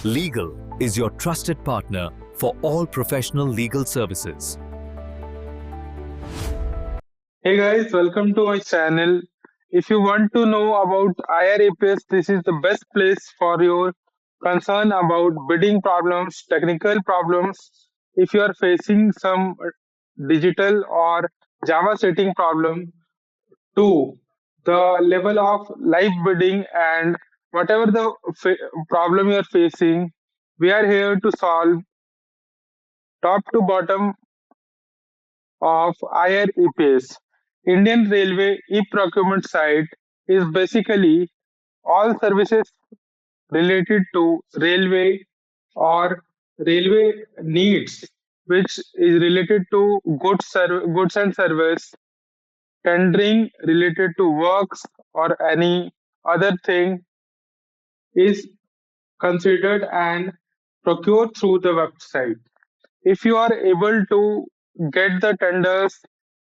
Leegal is your trusted partner for all professional legal services. Hey guys, welcome to my channel. If you want to know about IREPS, this is the best place for your concern about bidding problems, technical problems. If you are facing some digital or Java setting problem, to the level of live bidding and whatever the problem you are facing, we are here to solve top to bottom of IREPS. Indian Railway e-procurement site is basically all services related to railway or railway needs, which is related to goods and service, tendering related to works or any other thing is considered and procured through the website. If you are able to get the tenders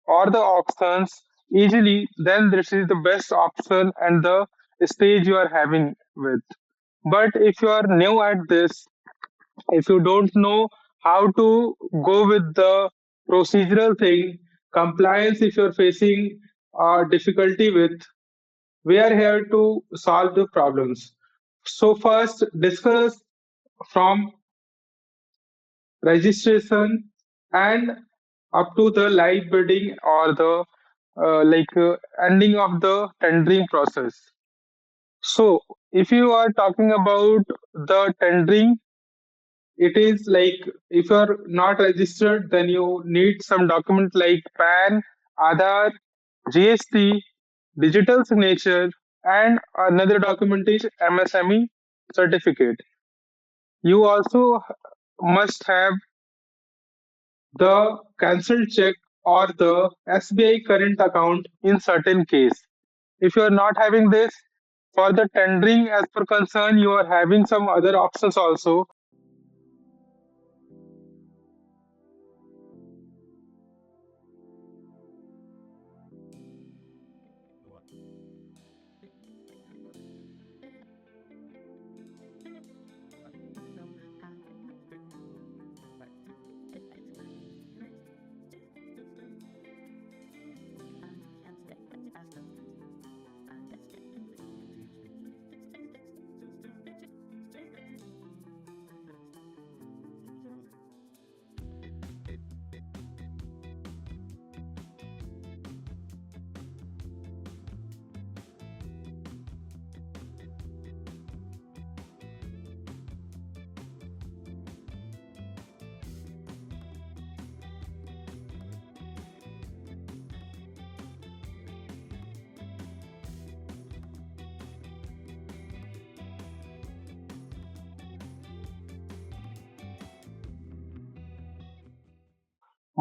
or the auctions easily, then this is the best option and the stage you are having with. But if you are new at this, if you don't know how to go with the procedural thing, compliance, if you're facing difficulty with, we are here to solve the problems. So, first, discuss from registration and up to the live bidding or the ending of the tendering process. So, if you are talking about the tendering, it is like if you are not registered, then you need some document like PAN, Aadhaar, GST, digital signature, and another document is MSME certificate. You also must have the cancelled check or the SBI current account in certain case. If you are not having this, for the tendering as per concern, you are having some other options also.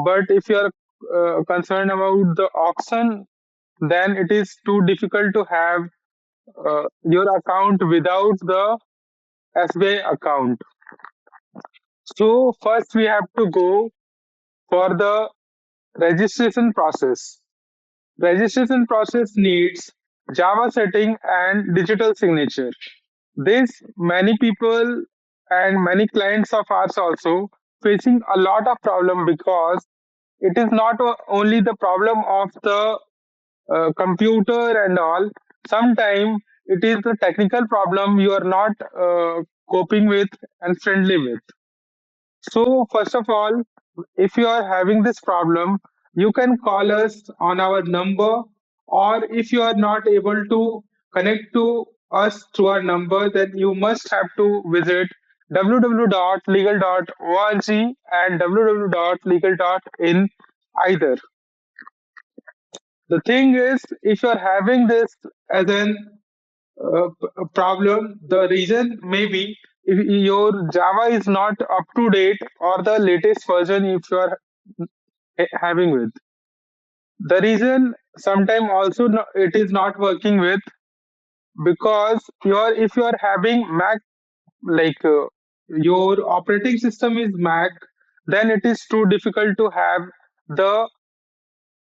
But if you are concerned about the auction, then it is too difficult to have your account without the SBI account. So first we have to go for the registration process. Registration process needs Java setting and digital signature. This many people and many clients of ours also facing a lot of problem because it is not only the problem of the computer and all. Sometimes it is the technical problem you are not coping with and friendly with. So, first of all, if you are having this problem, you can call us on our number, or if you are not able to connect to us through our number, then you must have to visit www.legal.org and www.legal.in either. The thing is, if you are having this as an problem, the reason may be if your Java is not up to date or the latest version if you are having with. The reason sometime also it is not working with because if you are having Mac like your operating system is Mac, then it is too difficult to have the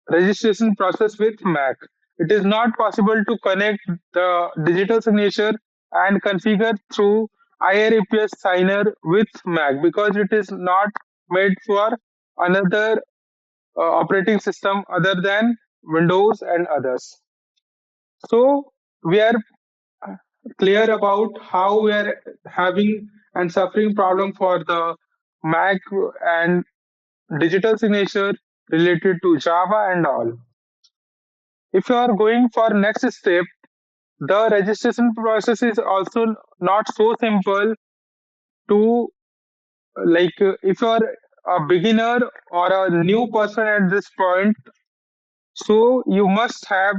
registration process with Mac. It is not possible to connect the digital signature and configure through IREPS signer with Mac because it is not made for another operating system other than Windows and others. So we are clear about how we are having and suffering problem for the Mac and digital signature related to Java and all. If you are going for next step, the registration process is also not so simple to if you are a beginner or a new person at this point, so you must have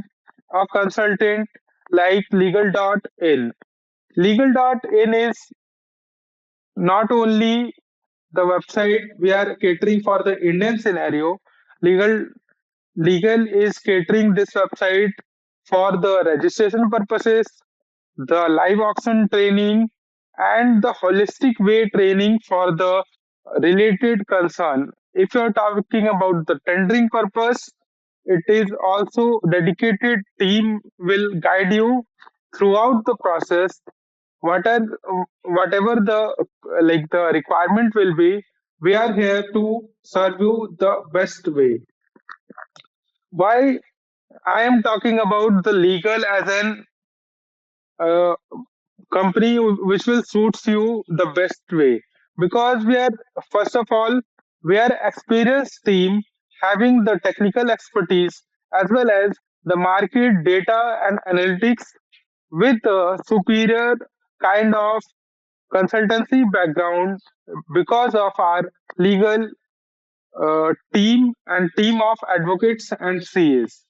a consultant like legal.in. Legal.in is not only the website we are catering for the Indian scenario. Legal is catering this website for the registration purposes, the live auction training, and the holistic way training for the related concern. If you're talking about the tendering purpose, it is also dedicated team will guide you throughout the process. What are whatever the requirement will be, we are here to serve you the best way. Why I am talking about the legal as an uh, company which will suits you the best way, because we are first of all we are experienced team having the technical expertise as well as the market data and analytics with a superior kind of consultancy background because of our legal team and team of advocates and CAs.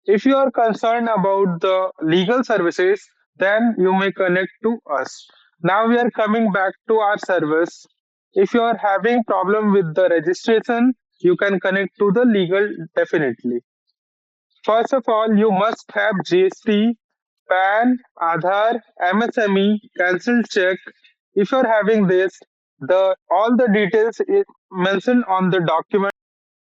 If you are concerned about the legal services, then you may connect to us. Now we are coming back to our service. If you are having problem with the registration, you can connect to the legal definitely. First of all, you must have GST, PAN, Aadhaar, MSME, cancelled check. If you are having this, the all the details is mentioned on the document